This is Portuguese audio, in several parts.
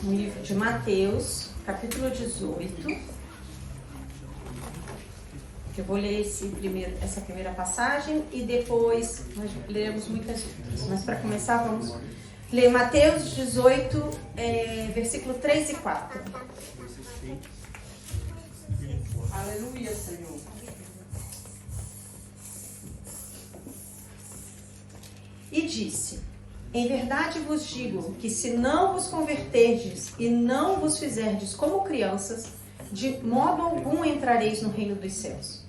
no livro de Mateus, capítulo 18. Eu vou ler essa primeira passagem e depois nós leremos muitas outras. Mas para começar, vamos ler Mateus 18, versículo 3 e 4. Aleluia, Senhor. E disse: em verdade vos digo que se não vos converterdes e não vos fizerdes como crianças, de modo algum entrareis no reino dos céus.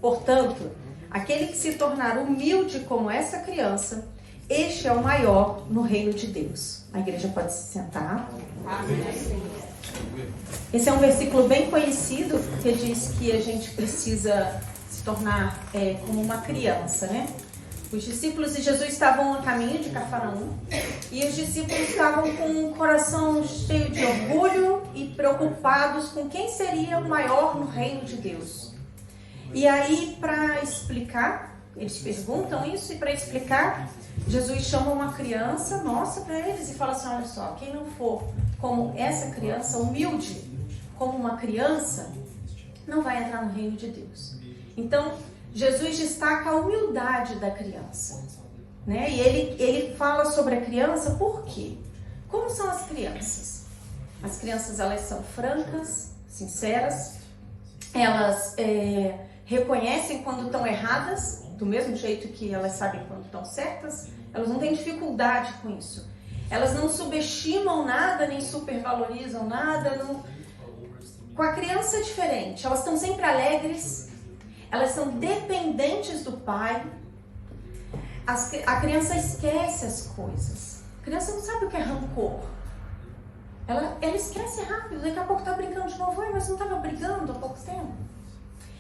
Portanto, aquele que se tornar humilde como essa criança, este é o maior no reino de Deus. A igreja pode se sentar. Amém. Esse é um versículo bem conhecido, que diz que a gente precisa se tornar como uma criança, né? Os discípulos de Jesus estavam a caminho de Cafarnaum e os discípulos estavam com o coração cheio de orgulho e preocupados com quem seria o maior no reino de Deus. E aí, para explicar, eles perguntam isso, e para explicar, Jesus chama uma criança nossa para eles e fala assim: olha só, quem não for como essa criança, humilde como uma criança, não vai entrar no reino de Deus. Então, Jesus destaca a humildade da criança, né? E ele fala sobre a criança por quê? Como são as crianças? As crianças, elas são francas, sinceras, elas reconhecem quando estão erradas, do mesmo jeito que elas sabem quando estão certas, elas não têm dificuldade com isso. Elas não subestimam nada, nem supervalorizam nada. Com a criança é diferente, elas estão sempre alegres, elas são dependentes do pai. A criança esquece as coisas. A criança não sabe o que é rancor. Ela esquece rápido. Daqui a pouco está brincando de novo. Mas não estava brigando há pouco tempo?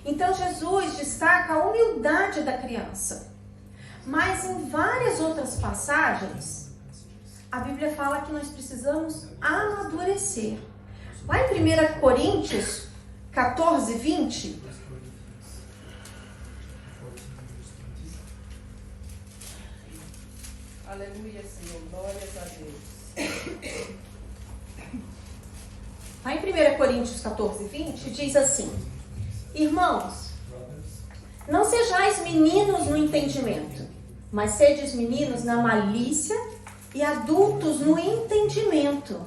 Então Jesus destaca a humildade da criança. Mas em várias outras passagens, a Bíblia fala que nós precisamos amadurecer. Lá em 1 Coríntios 14, 20... Aleluia, Senhor. Glórias a Deus. Lá em 1 Coríntios 14, 20, diz assim: irmãos, não sejais meninos no entendimento, mas sedes meninos na malícia e adultos no entendimento.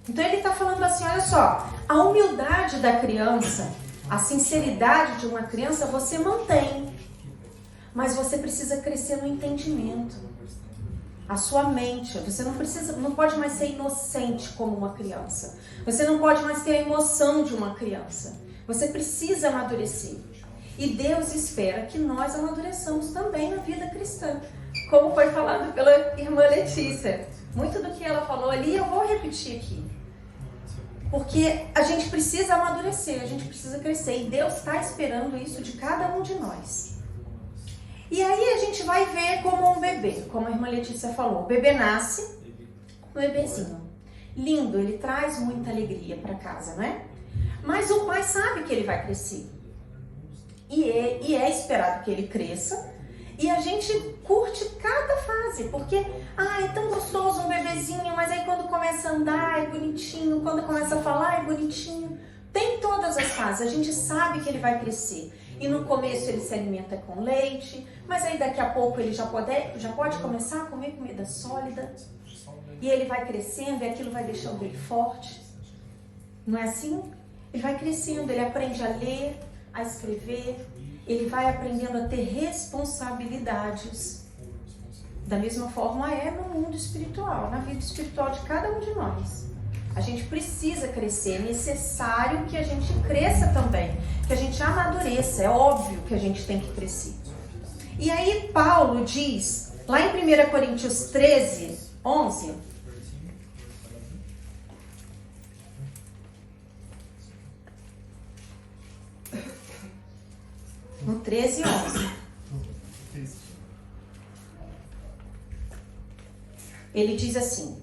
Então ele está falando assim, olha só, a humildade da criança, a sinceridade de uma criança você mantém, mas você precisa crescer no entendimento. A sua mente, você não pode mais ser inocente como uma criança. Você não pode mais ter a emoção de uma criança. Você precisa amadurecer. E Deus espera que nós amadureçamos também na vida cristã. Como foi falado pela irmã Letícia. Muito do que ela falou ali eu vou repetir aqui. Porque a gente precisa amadurecer, a gente precisa crescer. E Deus está esperando isso de cada um de nós. E aí a gente vai ver como um bebê, como a irmã Letícia falou. O bebê nasce, um bebezinho. Lindo, ele traz muita alegria para casa, não é? Mas o pai sabe que ele vai crescer. E é esperado que ele cresça. E a gente curte cada fase, porque é tão gostoso um bebezinho, mas aí quando começa a andar é bonitinho, quando começa a falar é bonitinho. Tem todas as fases, a gente sabe que ele vai crescer. E no começo ele se alimenta com leite, mas aí daqui a pouco ele já pode começar a comer comida sólida. E ele vai crescendo e aquilo vai deixando ele forte. Não é assim? Ele vai crescendo, ele aprende a ler, a escrever, ele vai aprendendo a ter responsabilidades. Da mesma forma é no mundo espiritual, na vida espiritual de cada um de nós. A gente precisa crescer, é necessário que a gente cresça também, que a gente amadureça, é óbvio que a gente tem que crescer. E aí Paulo diz, lá em 1 Coríntios 13, 11... No 13, 11. Ele diz assim,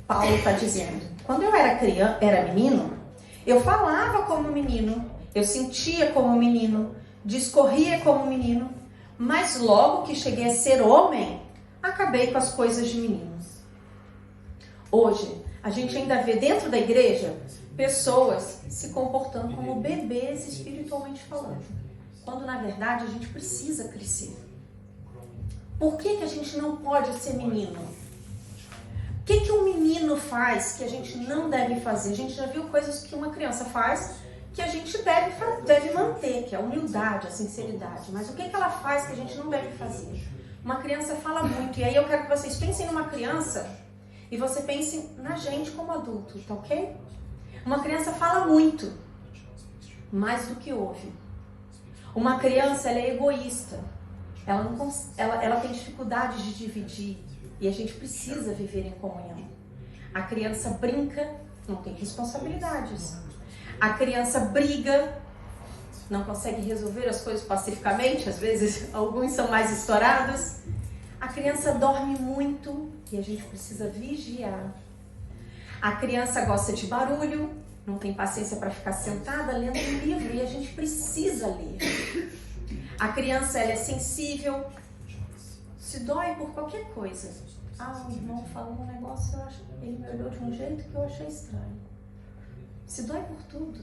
Paulo está dizendo: quando eu era menino, eu falava como menino, eu sentia como menino, discorria como menino, mas logo que cheguei a ser homem, acabei com as coisas de menino. Hoje, A gente ainda vê dentro da igreja pessoas se comportando como bebês espiritualmente falando, quando na verdade a gente precisa crescer. Por que a gente não pode ser menino? O que um menino faz que a gente não deve fazer? A gente já viu coisas que uma criança faz que a gente deve manter, que é a humildade, a sinceridade. Mas o que ela faz que a gente não deve fazer? Uma criança fala muito, e aí eu quero que vocês pensem numa criança e você pense na gente como adulto, tá ok? Uma criança fala muito, mais do que ouve. Uma criança, ela é egoísta. Ela tem dificuldade de dividir e a gente precisa viver em comunhão. A criança brinca, não tem responsabilidades. A criança briga, não consegue resolver as coisas pacificamente, às vezes alguns são mais estourados. A criança dorme muito e a gente precisa vigiar. A criança gosta de barulho, não tem paciência para ficar sentada lendo um livro e a gente precisa ler. A criança, ela é sensível, se dói por qualquer coisa. O irmão falou um negócio, ele me olhou de um jeito que eu achei estranho. Se dói por tudo.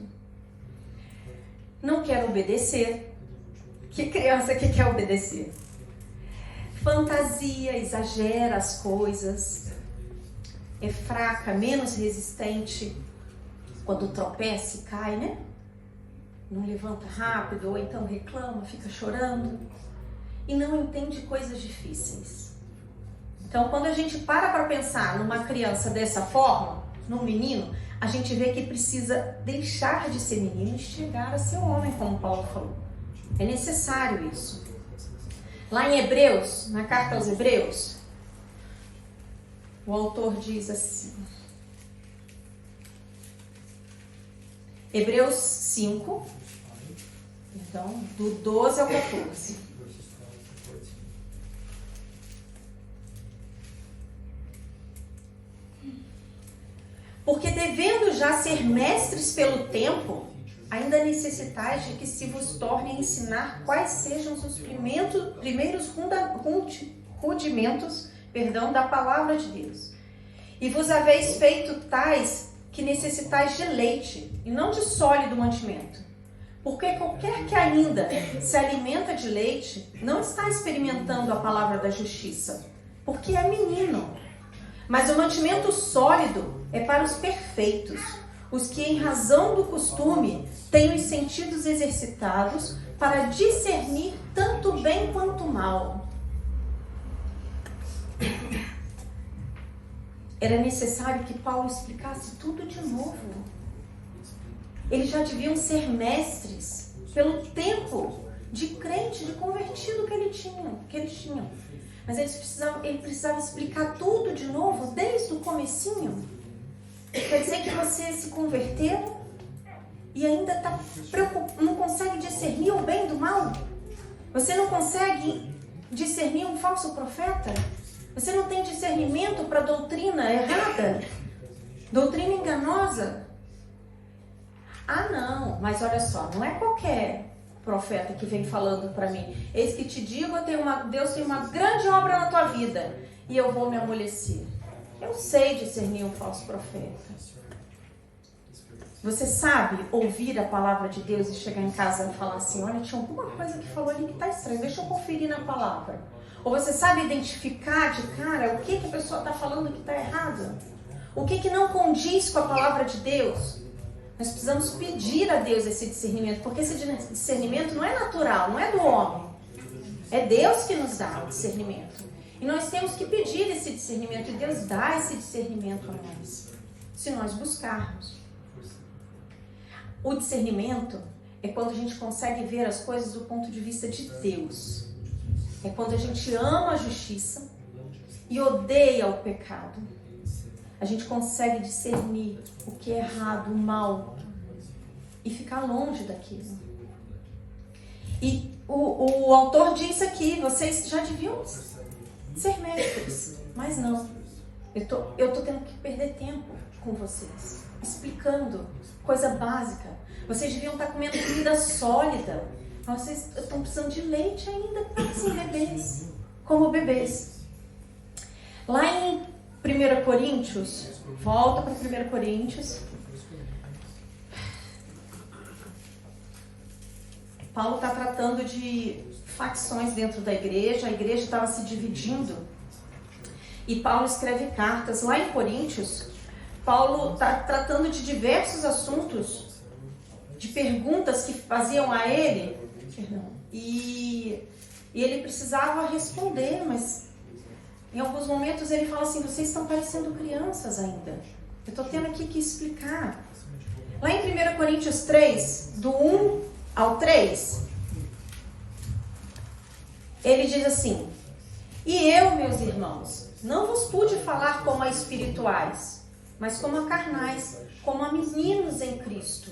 Não quer obedecer. Que criança que quer obedecer? Fantasia, exagera as coisas. É fraca, menos resistente. Quando tropeça e cai, né? Não levanta rápido, ou então reclama, fica chorando. E não entende coisas difíceis. Então, quando a gente para pensar numa criança dessa forma, num menino, a gente vê que precisa deixar de ser menino e chegar a ser homem, como Paulo falou. É necessário isso. Lá em Hebreus, na carta aos Hebreus, o autor diz assim, Hebreus 5, então, do 12 ao 14. Porque devendo já ser mestres pelo tempo, ainda necessitais de que se vos torne a ensinar quais sejam os primeiros rudimentos, da palavra de Deus. E vos haveis feito tais que necessitais de leite, e não de sólido mantimento. Porque qualquer que ainda se alimenta de leite, não está experimentando a palavra da justiça, porque é menino. Mas o mantimento sólido é para os perfeitos, os que em razão do costume têm os sentidos exercitados para discernir tanto bem quanto mal. Era necessário que Paulo explicasse tudo de novo. Eles já deviam ser mestres pelo tempo de crente, de convertido que eles tinham. Mas ele precisava explicar tudo de novo, desde o comecinho. Quer dizer que você se converteu e ainda não consegue discernir o bem do mal? Você não consegue discernir um falso profeta? Você não tem discernimento para doutrina errada? Doutrina enganosa? Não, mas olha só, não é qualquer profeta que vem falando para mim, eis que te digo, Deus tem uma grande obra na tua vida e eu vou me amolecer. Eu sei discernir um falso profeta. Você sabe ouvir a palavra de Deus e chegar em casa e falar assim, olha, tinha alguma coisa que falou ali que está estranho, deixa eu conferir na palavra. Ou você sabe identificar de cara o que a pessoa está falando que está errado? O que não condiz com a palavra de Deus? Nós precisamos pedir a Deus esse discernimento, porque esse discernimento não é natural, não é do homem. É Deus que nos dá o discernimento. E nós temos que pedir esse discernimento, e Deus dá esse discernimento a nós, se nós buscarmos. O discernimento é quando a gente consegue ver as coisas do ponto de vista de Deus. É quando a gente ama a justiça e odeia o pecado. A gente consegue discernir o que é errado, o mal, e ficar longe daquilo. E o autor diz aqui, vocês já deviam ser mestres, mas não. Eu tô tendo que perder tempo com vocês, explicando coisa básica. Vocês deviam estar comendo comida sólida. Vocês estão precisando de leite ainda, assim, bebês, como bebês. Lá em 1 Coríntios, volta para 1 Coríntios. Paulo está tratando de facções dentro da igreja, a igreja estava se dividindo. E Paulo escreve cartas. Lá em Coríntios, Paulo está tratando de diversos assuntos, de perguntas que faziam a ele, e ele precisava responder, mas em alguns momentos ele fala assim, vocês estão parecendo crianças ainda. Eu estou tendo aqui que explicar. Lá em 1 Coríntios 3, do 1 ao 3, ele diz assim, e eu, meus irmãos, não vos pude falar como a espirituais, mas como a carnais, como a meninos em Cristo.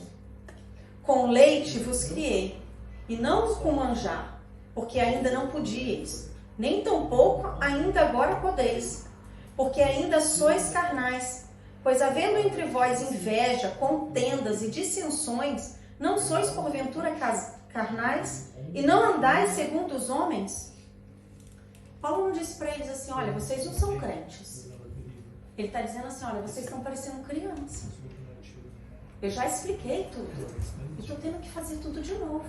Com leite vos criei, e não com manjar, porque ainda não podíeis, nem tampouco ainda agora podeis, porque ainda sois carnais. Pois havendo entre vós inveja, contendas e dissensões, não sois porventura carnais, e não andais segundo os homens? Paulo não disse para eles assim, olha, vocês não são crentes. Ele está dizendo assim, olha, vocês estão parecendo criança. Eu já expliquei tudo. Eu estou tendo que fazer tudo de novo.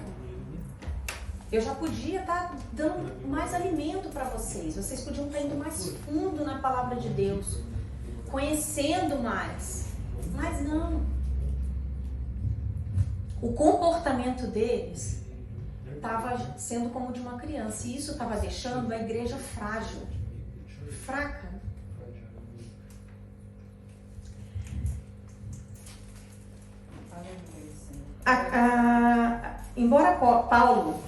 Eu já podia estar dando mais alimento para vocês. Vocês podiam estar indo mais fundo na palavra de Deus. Conhecendo mais. Mas não. O comportamento deles estava sendo como de uma criança. E isso estava deixando a igreja frágil. Fraca. Embora Paulo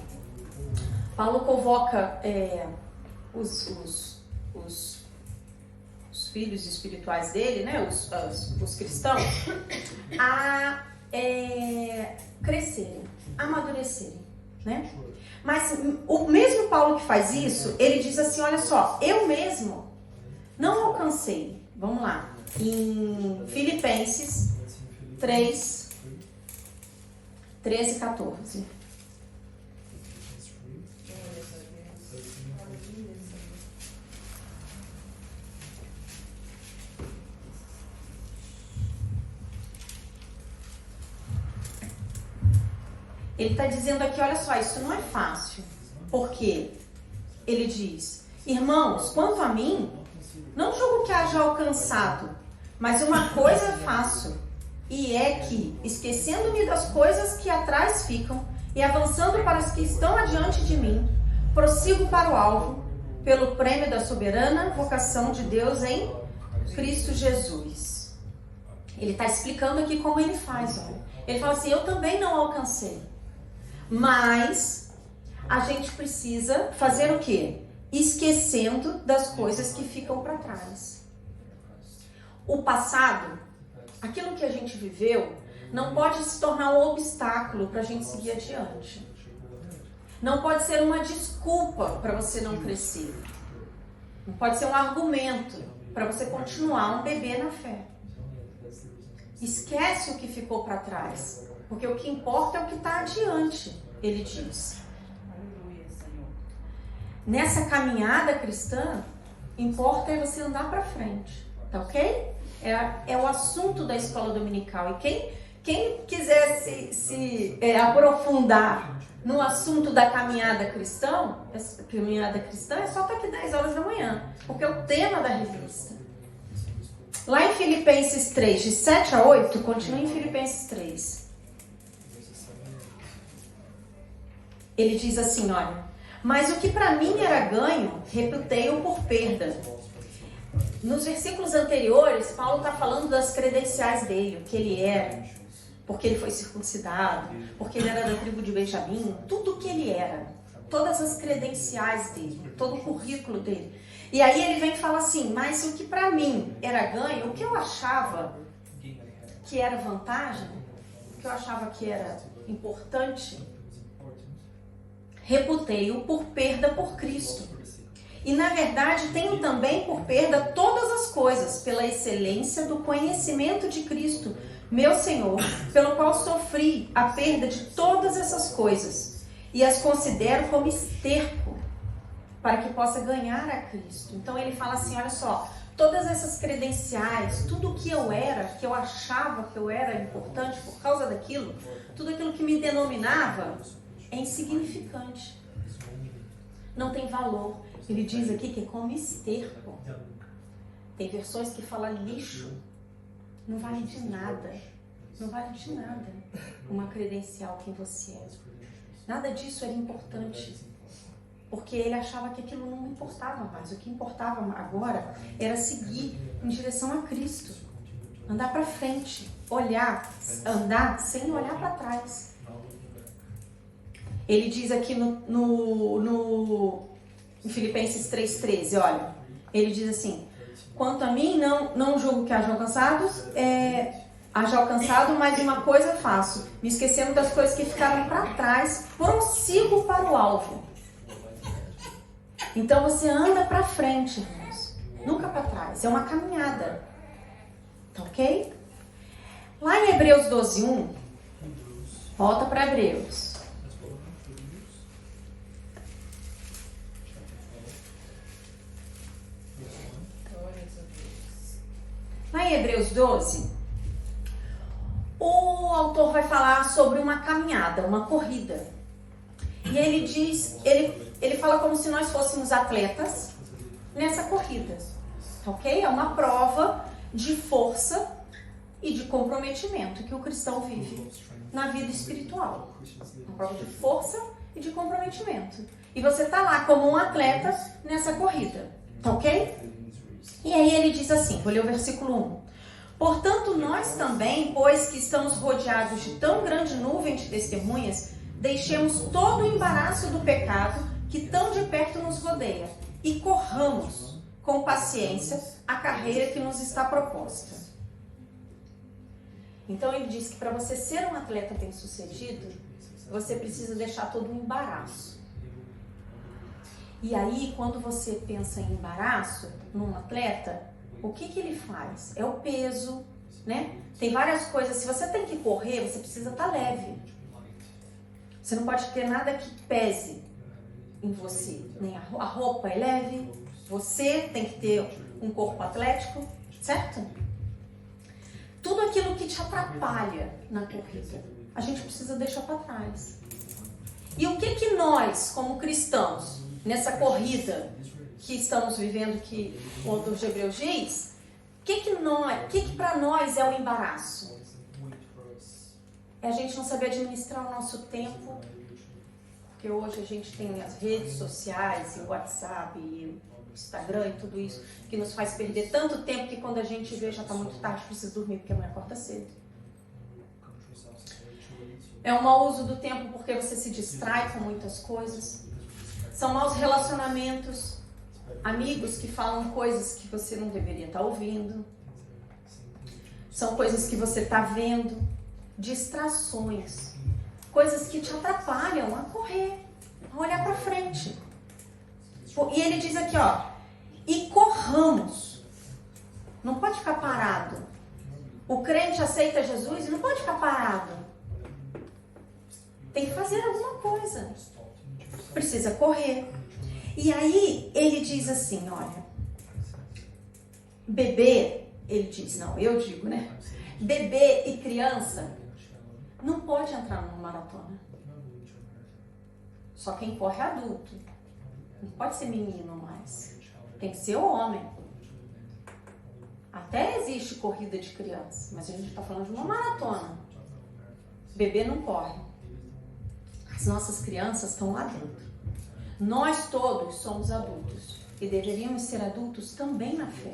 convoca os filhos espirituais dele, né, os cristãos, a crescerem, amadurecerem, né? Mas o mesmo Paulo que faz isso, ele diz assim, olha só, eu mesmo não alcancei, vamos lá, em Filipenses 3, 13 e 14. Ele está dizendo aqui, olha só, isso não é fácil. Porque ele diz, irmãos, quanto a mim, não julgo que haja alcançado, mas uma coisa faço, e é que, esquecendo-me das coisas que atrás ficam, e avançando para as que estão adiante de mim, prossigo para o alvo, pelo prêmio da soberana vocação de Deus em Cristo Jesus. Ele está explicando aqui como ele faz, olha. Ele fala assim, eu também não alcancei. Mas a gente precisa fazer o quê? Esquecendo das coisas que ficam para trás. O passado, aquilo que a gente viveu, não pode se tornar um obstáculo para a gente seguir adiante. Não pode ser uma desculpa para você não crescer. Não pode ser um argumento para você continuar um bebê na fé. Esquece o que ficou para trás. Porque o que importa é o que está adiante, ele diz. Nessa caminhada cristã, importa é você andar para frente, tá ok? É o assunto da escola dominical. E quem quiser se aprofundar no assunto da caminhada cristã é só estar aqui 10 horas da manhã, porque é o tema da revista. Lá em Filipenses 3, de 7 a 8, continua em Filipenses 3. Ele diz assim, olha, mas o que para mim era ganho, reputei-o por perda. Nos versículos anteriores, Paulo está falando das credenciais dele, o que ele era, porque ele foi circuncidado, porque ele era da tribo de Benjamim, tudo o que ele era, todas as credenciais dele, todo o currículo dele. E aí ele vem e fala assim, mas o que para mim era ganho, o que eu achava que era vantagem, o que eu achava que era importante, reputei-o por perda por Cristo. E na verdade tenho também por perda todas as coisas, pela excelência do conhecimento de Cristo, meu Senhor, pelo qual sofri a perda de todas essas coisas, e as considero como esterco, para que possa ganhar a Cristo. Então ele fala assim, olha só, todas essas credenciais, tudo que eu era, que eu achava que eu era importante por causa daquilo, tudo aquilo que me denominava é insignificante. Não tem valor. Ele diz aqui que é como esterco. Tem versões que falam lixo. Não vale de nada. Não vale de nada uma credencial quem você é. Nada disso era importante. Porque ele achava que aquilo não importava mais. O que importava agora era seguir em direção a Cristo. Andar para frente. Olhar. Andar sem olhar para trás. Ele diz aqui no Filipenses 3,13, olha. Ele diz assim: quanto a mim, não julgo que haja alcançado, mas uma coisa faço, me esquecendo das coisas que ficaram para trás, prossigo para o alvo. Então você anda para frente, irmãos, nunca para trás, é uma caminhada, tá ok? Lá em Hebreus 12:1, volta para Hebreus. Lá em Hebreus 12, o autor vai falar sobre uma caminhada, uma corrida. E ele diz, ele fala como se nós fôssemos atletas nessa corrida, ok? É uma prova de força e de comprometimento que o cristão vive na vida espiritual. Uma prova de força e de comprometimento. E você está lá como um atleta nessa corrida, tá ok? E aí ele diz assim, vou ler o versículo 1. Portanto, nós também, pois que estamos rodeados de tão grande nuvem de testemunhas, deixemos todo o embaraço do pecado que tão de perto nos rodeia e corramos com paciência a carreira que nos está proposta. Então ele diz que para você ser um atleta bem-sucedido, você precisa deixar todo o embaraço. E aí, quando você pensa em embaraço num atleta, o que ele faz? É o peso, né? Tem várias coisas. Se você tem que correr, você precisa estar leve. Você não pode ter nada que pese em você. Nem a roupa é leve. Você tem que ter um corpo atlético, certo? Tudo aquilo que te atrapalha na corrida, a gente precisa deixar para trás. E o que nós, como cristãos, nessa corrida que estamos vivendo, que o autor de Hebreus diz, o que para nós é o embaraço? É a gente não saber administrar o nosso tempo, porque hoje a gente tem as redes sociais, o WhatsApp, e o Instagram e tudo isso, que nos faz perder tanto tempo que quando a gente vê já está muito tarde, precisa dormir porque amanhã acorda cedo. É um mau uso do tempo porque você se distrai com muitas coisas. São maus relacionamentos, amigos que falam coisas que você não deveria estar ouvindo. São coisas que você está vendo, distrações, coisas que te atrapalham a correr, a olhar para frente. E ele diz aqui, ó, e corramos. Não pode ficar parado. O crente aceita Jesus e não pode ficar parado. Tem que fazer alguma coisa. Precisa correr. E aí ele diz assim, olha, bebê, ele diz, não, eu digo, né? Bebê e criança não pode entrar numa maratona. Só quem corre é adulto. Não pode ser menino mais. Tem que ser homem. Até existe corrida de criança, mas a gente está falando de uma maratona. Bebê não corre. As nossas crianças estão lá dentro. Nós todos somos adultos e deveríamos ser adultos também na fé.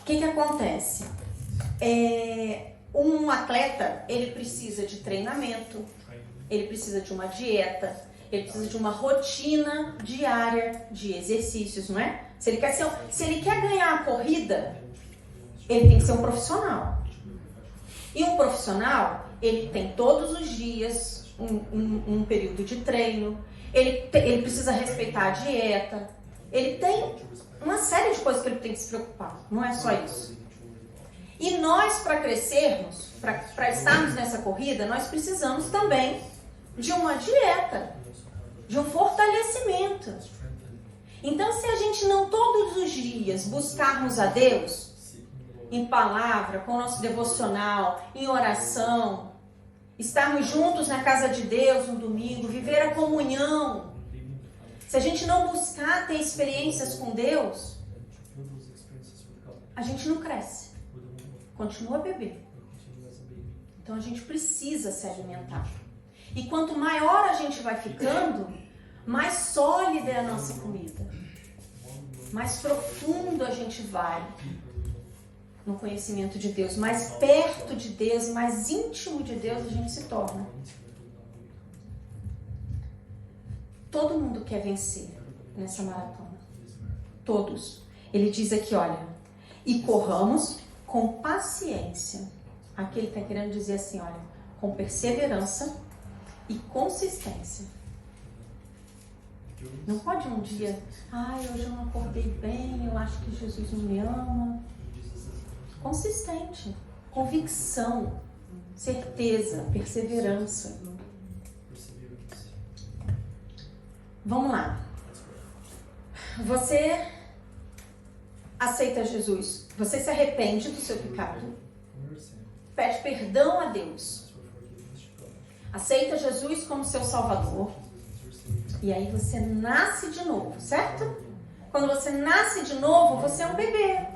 O que acontece? Um atleta, ele precisa de treinamento, ele precisa de uma dieta, ele precisa de uma rotina diária de exercícios, não é? Se ele quer ganhar a corrida, ele tem que ser um profissional. E um profissional, ele tem todos os dias um período de treino, ele precisa respeitar a dieta, ele tem uma série de coisas que ele tem que se preocupar, não é só isso. E nós, para crescermos, para estarmos nessa corrida, nós precisamos também de uma dieta, de um fortalecimento. Então, se a gente não todos os dias buscarmos a Deus, em palavra, com o nosso devocional, em oração, estarmos juntos na casa de Deus no domingo, viver a comunhão, se a gente não buscar ter experiências com Deus, a gente não cresce, continua a beber. Então a gente precisa se alimentar. E quanto maior a gente vai ficando, mais sólida é a nossa comida, mais profundo a gente vai no conhecimento de Deus, mais perto de Deus, mais íntimo de Deus a gente se torna. Todo mundo quer vencer nessa maratona. Todos. Ele diz aqui, olha, e corramos com paciência. Aqui ele está querendo dizer assim, olha, com perseverança e consistência. Não pode um dia, hoje eu não acordei bem, eu acho que Jesus não me ama. Consistente, convicção, certeza, perseverança. Vamos lá. Você aceita Jesus, você se arrepende do seu pecado, pede perdão a Deus, aceita Jesus como seu Salvador, e aí você nasce de novo, certo? Quando você nasce de novo, você é um bebê.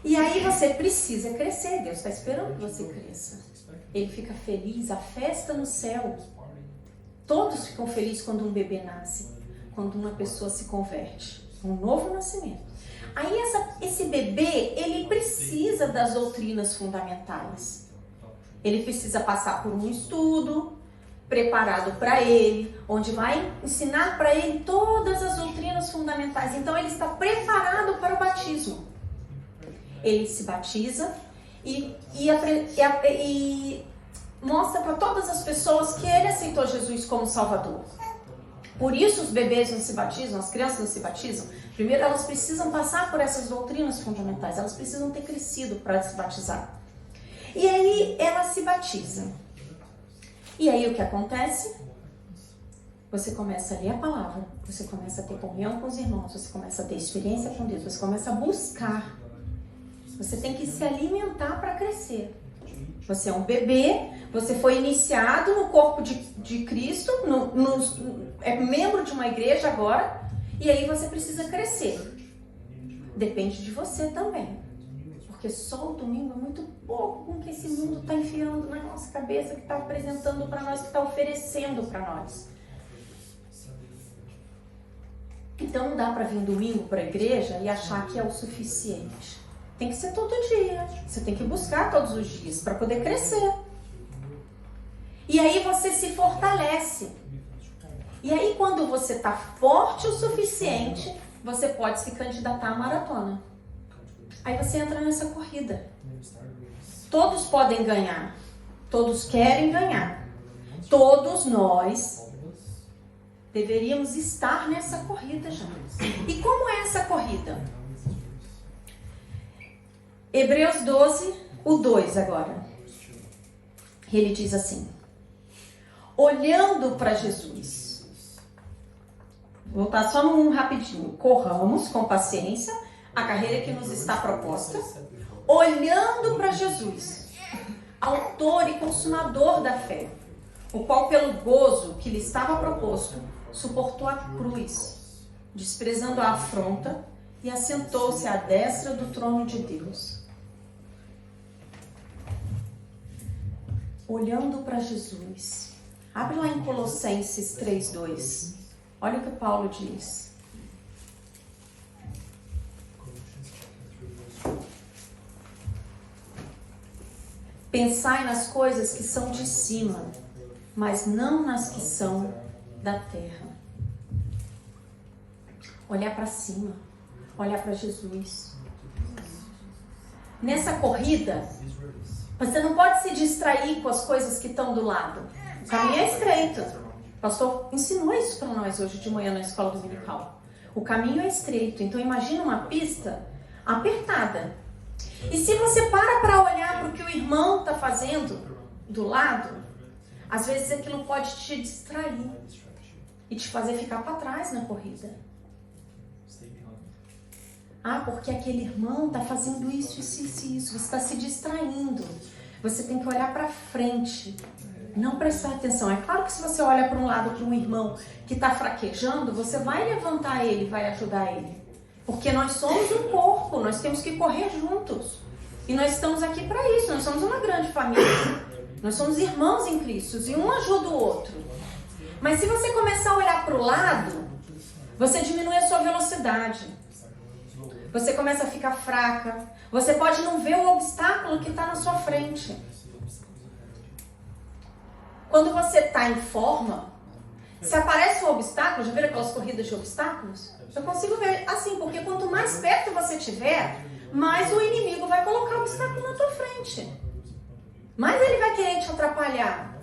E aí você precisa crescer, Deus está esperando que você cresça. Ele fica feliz, a festa no céu. Todos ficam felizes quando um bebê nasce, quando uma pessoa se converte. Um novo nascimento. Aí esse bebê, ele precisa das doutrinas fundamentais. Ele precisa passar por um estudo preparado para ele, onde vai ensinar para ele todas as doutrinas fundamentais. Então ele está preparado para o batismo. Ele se batiza e mostra para todas as pessoas que ele aceitou Jesus como Salvador. Por isso os bebês não se batizam, as crianças não se batizam. Primeiro elas precisam passar por essas doutrinas fundamentais, elas precisam ter crescido para se batizar. E aí ela se batiza. E aí o que acontece? Você começa a ler a palavra, você começa a ter comunhão com os irmãos, você começa a ter experiência com Deus, você começa a buscar. Você tem que se alimentar para crescer. Você é um bebê, você foi iniciado no corpo de Cristo, é membro de uma igreja agora, e aí você precisa crescer. Depende de você também. Porque só o domingo é muito pouco com que esse mundo está enfiando na nossa cabeça, que está apresentando para nós, que está oferecendo para nós. Então não dá para vir domingo para a igreja e achar que é o suficiente. Tem que ser todo dia. Você tem que buscar todos os dias para poder crescer. E aí você se fortalece. E aí quando você está forte o suficiente, você pode se candidatar à maratona. Aí você entra nessa corrida. Todos podem ganhar. Todos querem ganhar. Todos nós deveríamos estar nessa corrida já. E como é essa corrida? Hebreus 12, o 2 agora. Ele diz assim: olhando para Jesus. Vou voltar só num rapidinho. Corramos com paciência a carreira que nos está proposta, olhando para Jesus, autor e consumador da fé, o qual pelo gozo que lhe estava proposto, suportou a cruz, desprezando a afronta, e assentou-se à destra do trono de Deus. Olhando para Jesus. Abre lá em Colossenses 3:2. Olha o que Paulo diz. Pensai nas coisas que são de cima, mas não nas que são da terra. Olhar para cima, olhar para Jesus. Nessa corrida, você não pode se distrair com as coisas que estão do lado. O caminho é estreito. O pastor ensinou isso para nós hoje de manhã na escola dominical. O caminho é estreito. Então imagina uma pista apertada. E se você para olhar para o que o irmão está fazendo do lado, às vezes aquilo pode te distrair. e te fazer ficar para trás na corrida. Ah, porque aquele irmão está fazendo isso, isso, isso, isso. Você está se distraindo. Você tem que olhar para frente. Não prestar atenção. É claro que se você olha para um lado, para um irmão que está fraquejando, você vai levantar ele, vai ajudar ele. Porque nós somos um corpo, nós temos que correr juntos. E nós estamos aqui para isso, nós somos uma grande família. Nós somos irmãos em Cristo e um ajuda o outro. Mas se você começar a olhar para o lado, você diminui a sua velocidade. Você começa a ficar fraca. Você pode não ver o obstáculo que está na sua frente. Quando você está em forma, se aparece um obstáculo, já viram aquelas corridas de obstáculos? Eu consigo ver assim, porque quanto mais perto você estiver, mais o inimigo vai colocar o obstáculo na tua frente. Mais ele vai querer te atrapalhar.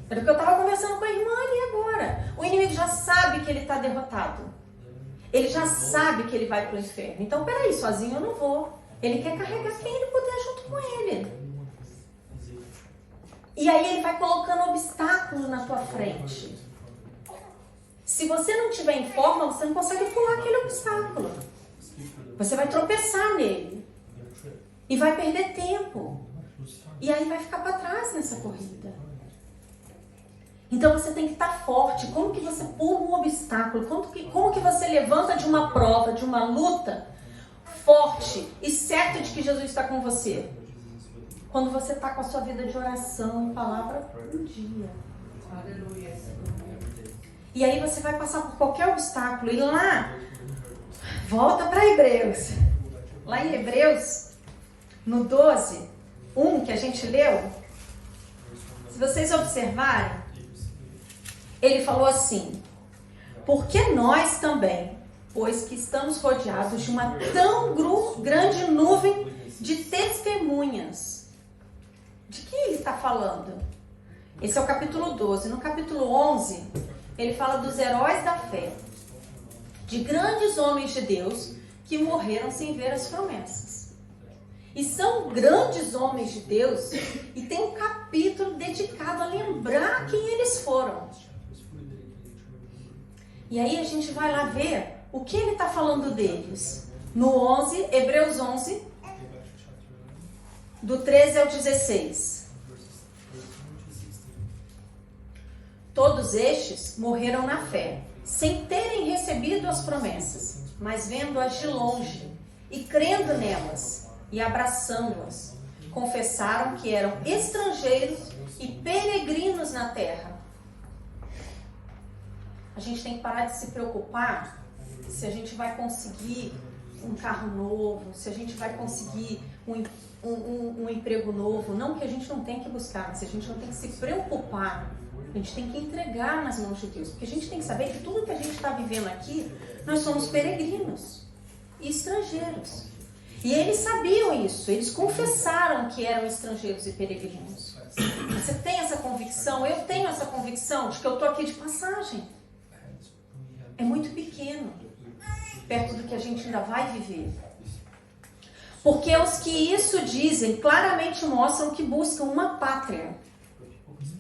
Era o que eu estava conversando com a irmã ali agora. O inimigo já sabe que ele está derrotado. Ele já sabe que ele vai para o inferno. Então, peraí, sozinho eu não vou. Ele quer carregar quem ele puder junto com ele. E aí ele vai colocando obstáculo na tua frente. Se você não estiver em forma, você não consegue pular aquele obstáculo. Você vai tropeçar nele. E vai perder tempo. E aí vai ficar para trás nessa corrida. Então você tem que estar forte. Como que você pula um obstáculo? Como que você levanta de uma prova, de uma luta, forte e certo de que Jesus está com você? Quando você está com a sua vida de oração e palavra por dia. Aleluia. E aí você vai passar por qualquer obstáculo. E lá, volta para Hebreus. Lá em Hebreus, no 12, 1 que a gente leu, se vocês observarem, ele falou assim: porque nós também, pois que estamos rodeados de uma tão grande nuvem de testemunhas. De que ele está falando? Esse é o capítulo 12. No capítulo 11, ele fala dos heróis da fé, de grandes homens de Deus que morreram sem ver as promessas. E são grandes homens de Deus, e tem um capítulo dedicado a lembrar quem eles foram. E aí a gente vai lá ver o que ele está falando deles. No 11, Hebreus 11, do 13 ao 16. Todos estes morreram na fé, sem terem recebido as promessas, mas vendo-as de longe e crendo nelas e abraçando-as, confessaram que eram estrangeiros e peregrinos na terra. A gente tem que parar de se preocupar se a gente vai conseguir um carro novo, se a gente vai conseguir um emprego novo. Não que a gente não tem que buscar, mas a gente não tem que se preocupar. A gente tem que entregar nas mãos de Deus. Porque a gente tem que saber que tudo que a gente está vivendo aqui, nós somos peregrinos e estrangeiros. E eles sabiam isso, eles confessaram que eram estrangeiros e peregrinos. Você tem essa convicção? Eu tenho essa convicção de que eu estou aqui de passagem. É muito pequeno, perto do que a gente ainda vai viver. Porque os que isso dizem claramente mostram que buscam uma pátria.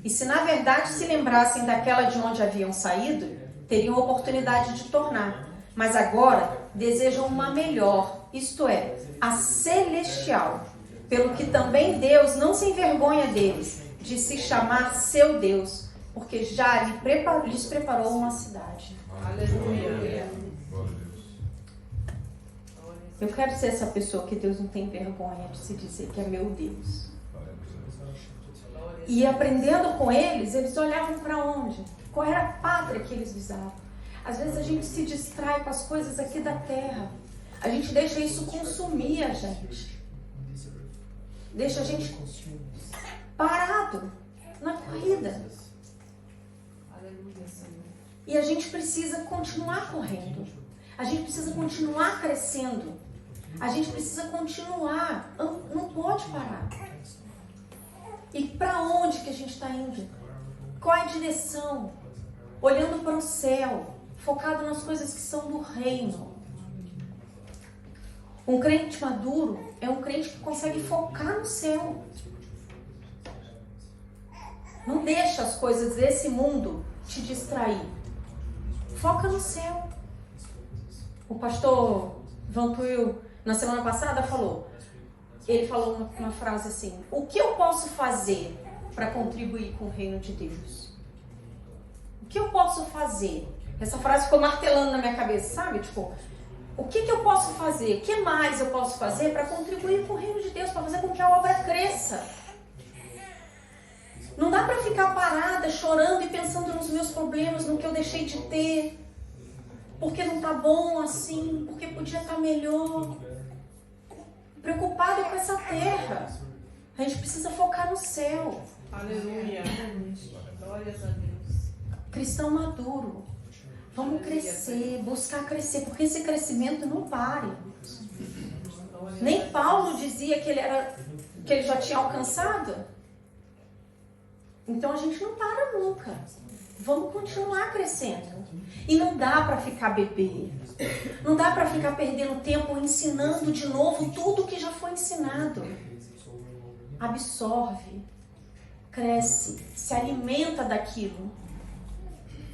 E se na verdade se lembrassem daquela de onde haviam saído, teriam oportunidade de tornar. Mas agora desejam uma melhor, isto é, a celestial. Pelo que também Deus não se envergonha deles, de se chamar seu Deus, porque já lhes preparou uma cidade. Aleluia. Eu quero ser essa pessoa que Deus não tem vergonha de se dizer que é meu Deus. E aprendendo com eles, eles olhavam para onde? Qual era a pátria que eles visavam? Às vezes a gente se distrai com as coisas aqui da terra. A gente deixa isso consumir a gente. Deixa a gente parado na corrida. Aleluia, Senhor. E a gente precisa continuar correndo. A gente precisa continuar crescendo. A gente precisa continuar. Não pode parar. E para onde que a gente está indo? Qual é a direção? Olhando para o céu. Focado nas coisas que são do reino. Um crente maduro é um crente que consegue focar no céu. Não deixa as coisas desse mundo te distrair. Foca no céu. O pastor Vantuil, na semana passada, ele falou uma frase assim: o que eu posso fazer para contribuir com o reino de Deus? O que eu posso fazer? Essa frase ficou martelando na minha cabeça, sabe? Tipo, o que eu posso fazer? O que mais eu posso fazer para contribuir com o reino de Deus, para fazer com que a obra cresça? Não dá para ficar parada, chorando e pensando nos meus problemas, no que eu deixei de ter, porque não tá bom assim, porque podia estar melhor. Preocupado com essa terra. A gente precisa focar no céu. Aleluia. Glórias a Deus. Cristão maduro. Vamos crescer, buscar crescer, porque esse crescimento não para. Nem Paulo dizia que ele já tinha alcançado. Então a gente não para nunca. Vamos continuar crescendo. E não dá para ficar bebê. Não dá para ficar perdendo tempo ensinando de novo tudo que já foi ensinado. Absorve, cresce, se alimenta daquilo.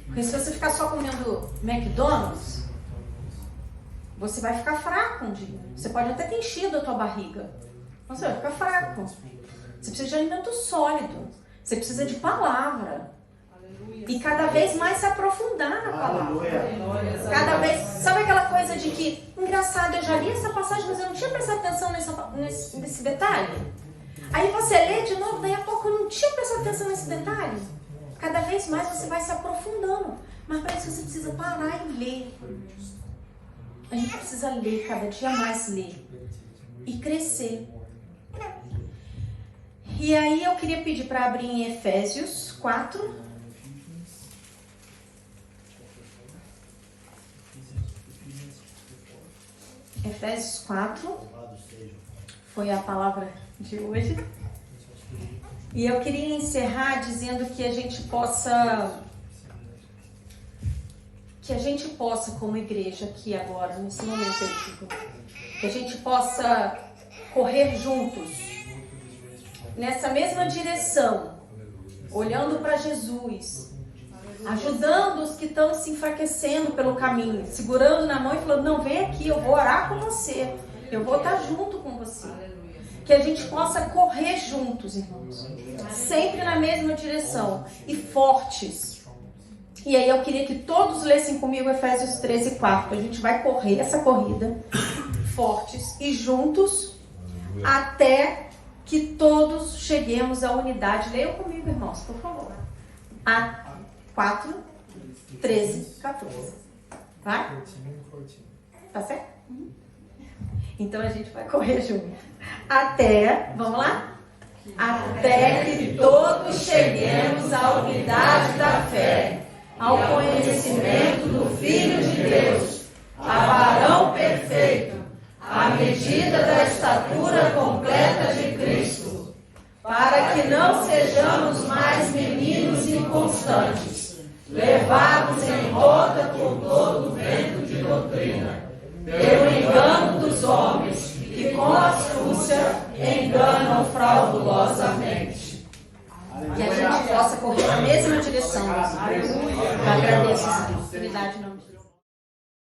Porque se você ficar só comendo McDonald's, você vai ficar fraco um dia. Você pode até ter enchido a tua barriga, mas você vai ficar fraco. Você precisa de alimento sólido. Você precisa de palavra. E cada vez mais se aprofundar na palavra. Cada vez. Sabe aquela coisa de que, engraçado, eu já li essa passagem, mas eu não tinha prestado atenção nesse detalhe. Aí você lê de novo, daí a pouco eu não tinha prestado atenção nesse detalhe. Cada vez mais você vai se aprofundando. Mas para isso você precisa parar e ler. A gente precisa ler, cada dia mais ler. E crescer. E aí eu queria pedir para abrir em Efésios 4. Efésios 4 foi a palavra de hoje. E eu queria encerrar dizendo que a gente possa, como igreja aqui agora, nesse momento eu digo, que a gente possa correr juntos, nessa mesma direção, olhando para Jesus, ajudando os que estão se enfraquecendo pelo caminho, segurando na mão e falando, não, vem aqui, eu vou orar com você, eu vou estar junto com você. Que a gente possa correr juntos, irmãos, sempre na mesma direção e fortes. E aí eu queria que todos lessem comigo Efésios 13:4. A gente vai correr essa corrida fortes e juntos até que todos cheguemos à unidade. Leiam comigo, irmãos, por favor. 4, 13, 14. Vai? Tá certo? Então a gente vai correr junto. Até, vamos lá? Até que todos cheguemos à unidade da fé, ao conhecimento do Filho de Deus, a varão perfeito, à medida da estatura completa de Cristo, para que não sejamos mais meninos inconstantes, levados em roda por todo o vento de doutrina, pelo engano dos homens, que com astúcia enganam fraudulosamente. Que a gente possa correr na mesma direção. Eu agradeço essa oportunidade em nome de Deus.